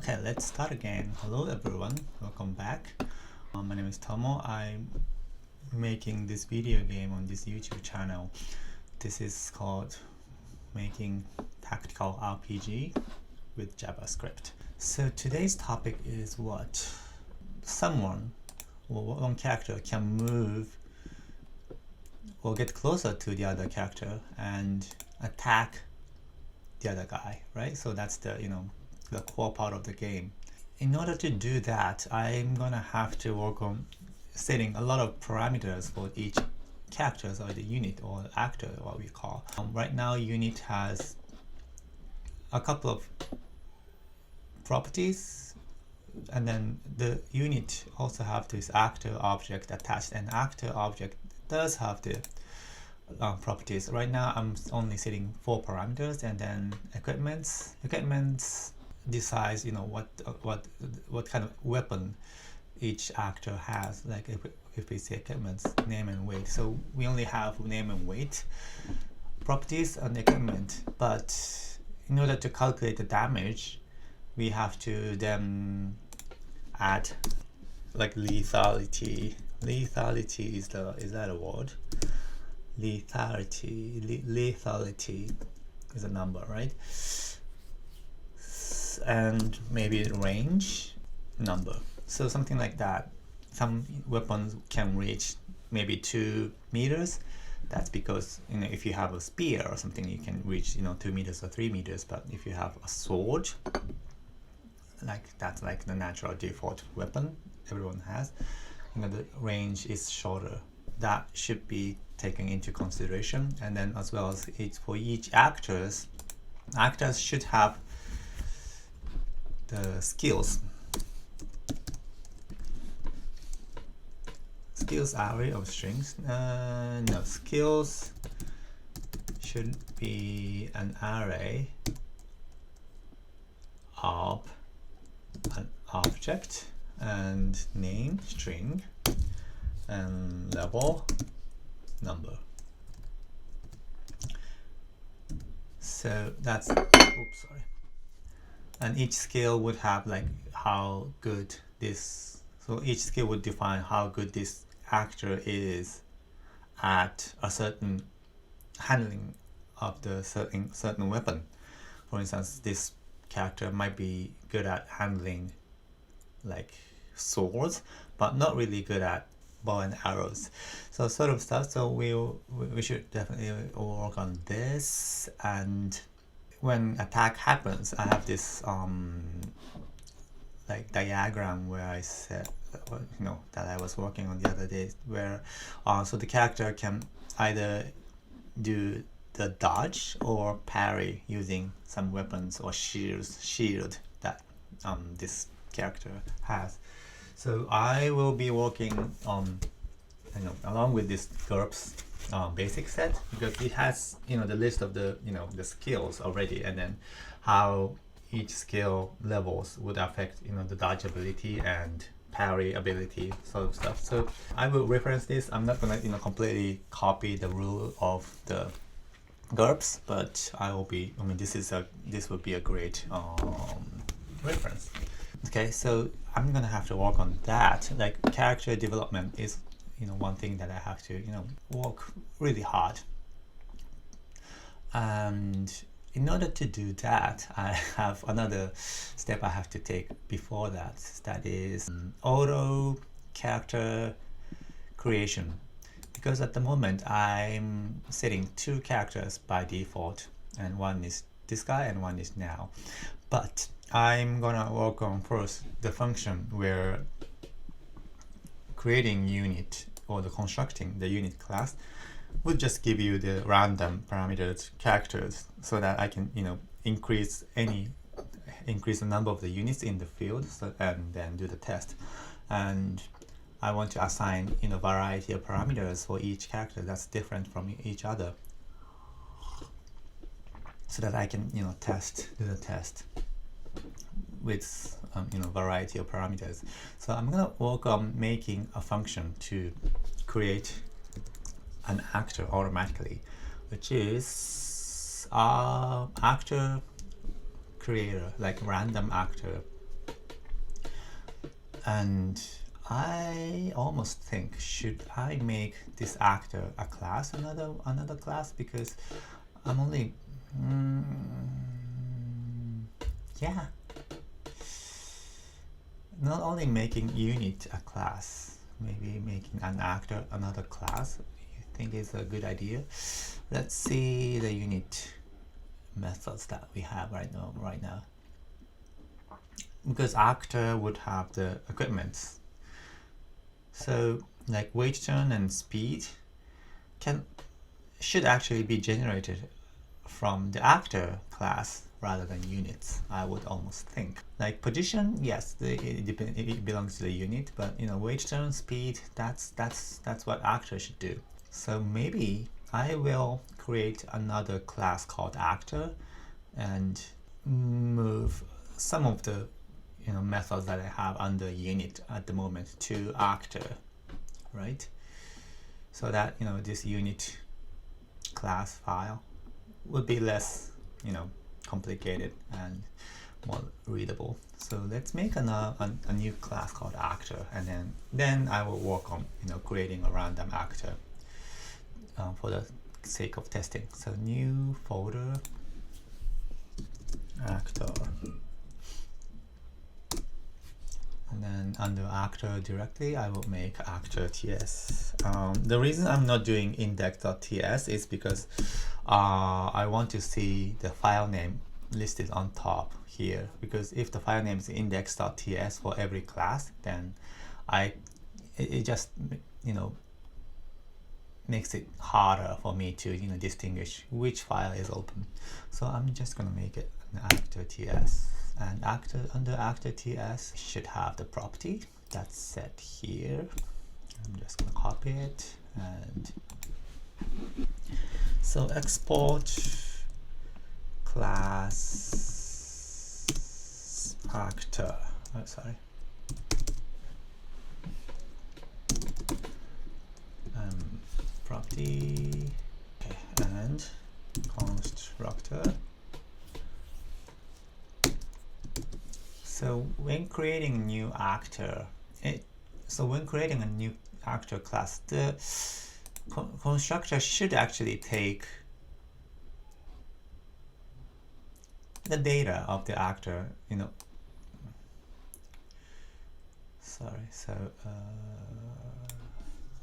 Okay, let's start again. Hello everyone, welcome back. My name is Tomo. I'm making this video game on this YouTube channel. This is called Making Tactical RPG with JavaScript. So today's topic is what? Someone or one character can move or get closer to the other character and attack the other guy, right? So that's the the core part of the game. In order to do that, I'm gonna have to work on setting a lot of parameters for each character or the unit or actor, what we call. Right now, unit has a couple of properties, and then the unit also have this actor object attached, and actor object does have the properties. Right now, I'm only setting 4 parameters, and then equipments decides what kind of weapon each actor has. Like if we say equipments, name and weight, so we only have name and weight properties on the equipment, but in order to calculate the damage we have to then add like lethality. Lethality is that a word? Lethality is a number, right? And maybe range number, so something like that. Some weapons can reach maybe 2 meters. That's because if you have a spear or something, you can reach 2 meters or 3 meters. But if you have a sword, that's like the natural default weapon everyone has, the range is shorter. That should be taken into consideration. And then as well as for each actors should have the skills array of strings. No, skills should be an array of an object and name string and level number. So that's oops, sorry. And each skill would have like how good this, so each skill would define how good this actor is at a certain handling of the certain weapon. For instance, this character might be good at handling like swords, but not really good at bow and arrows, so sort of stuff. So we should definitely work on this. And when attack happens, I have this like diagram where I said that I was working on the other day, where so the character can either do the dodge or parry using some weapons or shield that this character has. So I will be working on along with this GURPS basic set, because it has the list of the the skills already, and then how each skill levels would affect the dodge ability and parry ability, sort of stuff. So I will reference this. I'm not gonna completely copy the rule of the GURPS, but I will be this would be a great reference. Okay, so I'm gonna have to work on that. Like character development is one thing that I have to work really hard. And in order to do that, I have another step I have to take before that. That is auto character creation. Because at the moment I'm setting 2 characters by default, and one is this guy and one is now. But I'm gonna work on first the function where creating unit or the constructing the unit class would just give you the random parameters characters, so that I can increase the number of the units in the field, and then do the test. And I want to assign variety of parameters for each character that's different from each other, so that I can do the test with variety of parameters. So I'm gonna work on making a function to create an actor automatically, which is actor creator, like random actor And I almost think, should I make this actor a class, another class, because I'm only yeah, not only making unit a class, maybe making an actor another class. You think is a good idea? Let's see the unit methods that we have right now. Because actor would have the equipments. So like wait turn and speed should actually be generated from the actor class rather than units, I would almost think. Like position, yes, it belongs to the unit, but wait turn, speed, that's what actor should do. So maybe I will create another class called actor and move some of the methods that I have under unit at the moment to actor, right? So that this unit class file would be less complicated and more readable. So let's make a new class called actor, and then I will work on creating a random actor for the sake of testing. So new folder, actor. And then under actor directly, I will make actor ts. The reason I'm not doing index.ts is because I want to see the file name listed on top here. Because if the file name is index.ts for every class, then it just makes it harder for me to distinguish which file is open. So I'm just gonna make it an actor ts. And under actor ts should have the property that's set here. I'm just gonna copy it, and so export class actor. Oh, sorry. Property, okay, and constructor. So when creating a new actor, class, the constructor should actually take the data of the actor, sorry, so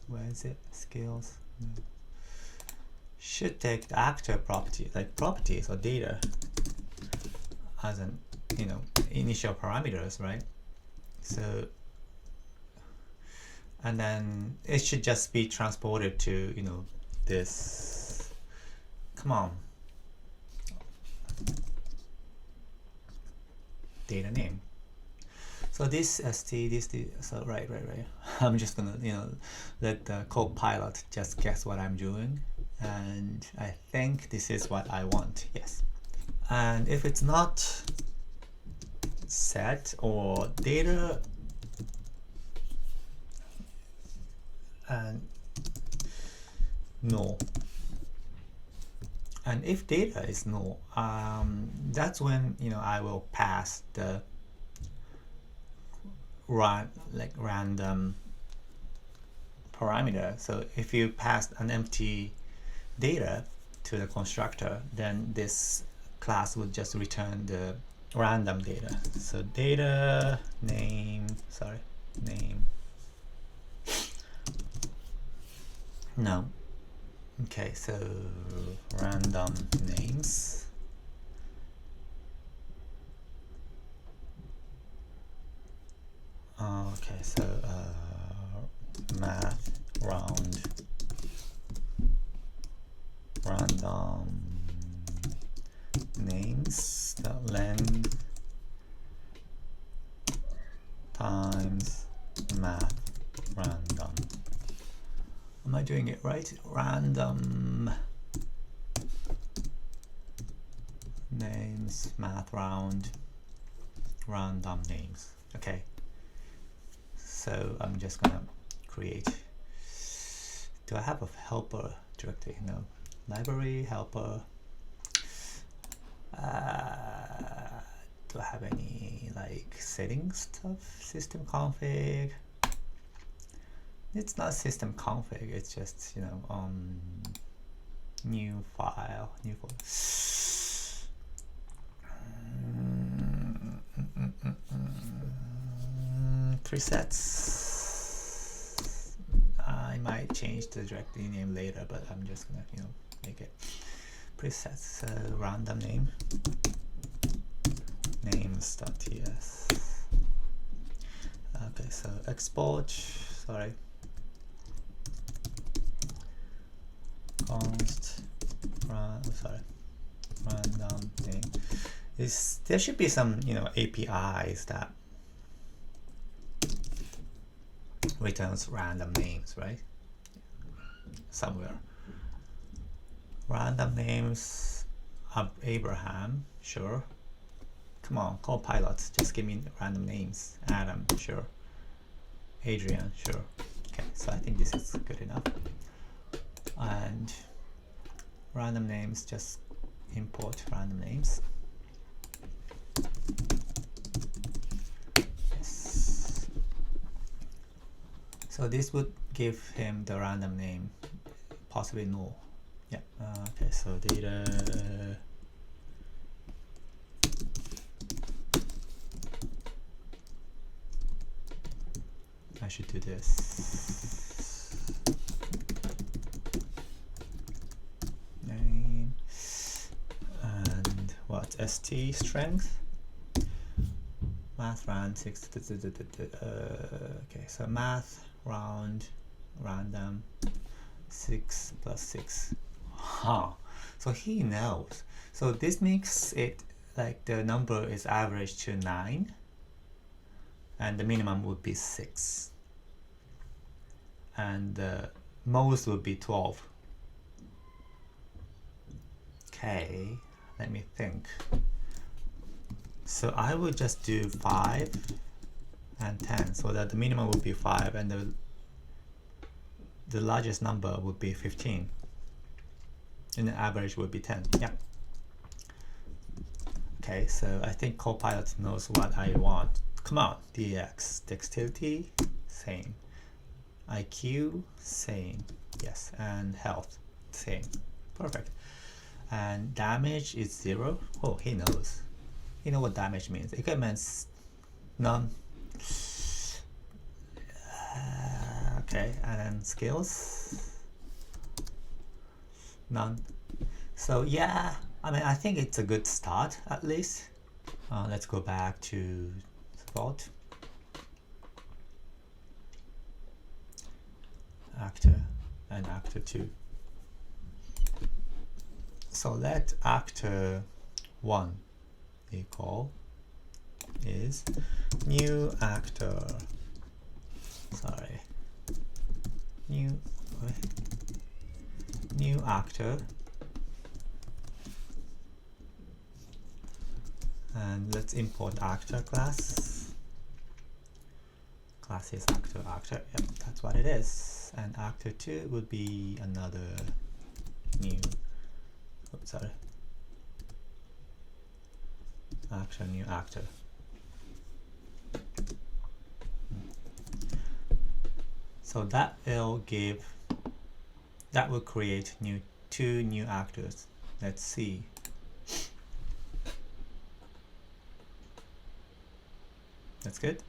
where is it? Skills. No. Should take the actor property, like properties or data, as an initial parameters, right? So, and then it should just be transported to this. Come on. Data name. So this st, so right. I'm just gonna let the Copilot just guess what I'm doing, and I think this is what I want. Yes. And if it's not set or data and null, and if data is null, that's when I will pass the random parameter. So if you pass an empty data to the constructor, then this class would just return the random data. So data name, sorry, name. No. Okay, so random names. Okay, so math round random names, the length times math random. Am I doing it right? Random names, math round, random names. Okay. So I'm just gonna create. Do I have a helper directly? No. Library helper. Do I have any like settings stuff, system config. It's not system config, it's just, you know, new file, new folder. Presets. I might change the directory name later, but I'm just gonna, you know, make it presets, random name, names.ts. Okay, so export, sorry, const random name. There should be some, you know, APIs that returns random names, right? Somewhere. Random names of Abraham, sure. Come on, Copilot, just give me random names. Adam, sure. Adrian, sure. Okay, so I think this is good enough. And random names, just import random names. Yes. So this would give him the random name, possibly null. Yeah, okay, so data. I should do this. Name and what? ST strength. Math round 6. Okay, so math round random 6 plus 6. Huh. So he knows. So this makes it like the number is average to 9 and the minimum would be 6 and the most would be 12. Okay, let me think. So I would just do 5 and 10 so that the minimum would be 5 and the largest number would be 15 and the average would be 10. Yeah. Okay, so I think Copilot knows what I want. Come on, DX, dexterity, same. IQ, same. Yes, and health, same. Perfect. And damage is 0. Oh, he knows. You know what damage means. Equipment's none. Okay, and then skills, none. So yeah, I mean, I think it's a good start at least. Let's go back to support. Actor and actor 2. So let actor 1 equal is new actor. Sorry. New actor. And let's import actor class. Class is actor. Yep, that's what it is. And actor 2 would be another new. Oops, sorry. Actor, new actor. So that will create two new actors. Let's see. That's good.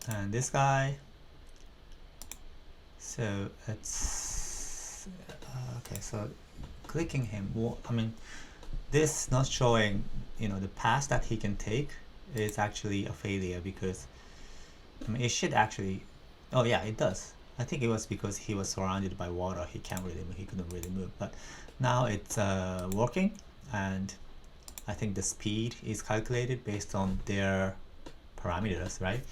And this guy. So it's okay. So clicking him. Well, I mean, this not showing, you know, the path that he can take is actually a failure because I mean, it should actually. Oh yeah, it does. I think it was because he was surrounded by water. He can't really move. He couldn't really move. But now it's working, and I think the speed is calculated based on their parameters, right?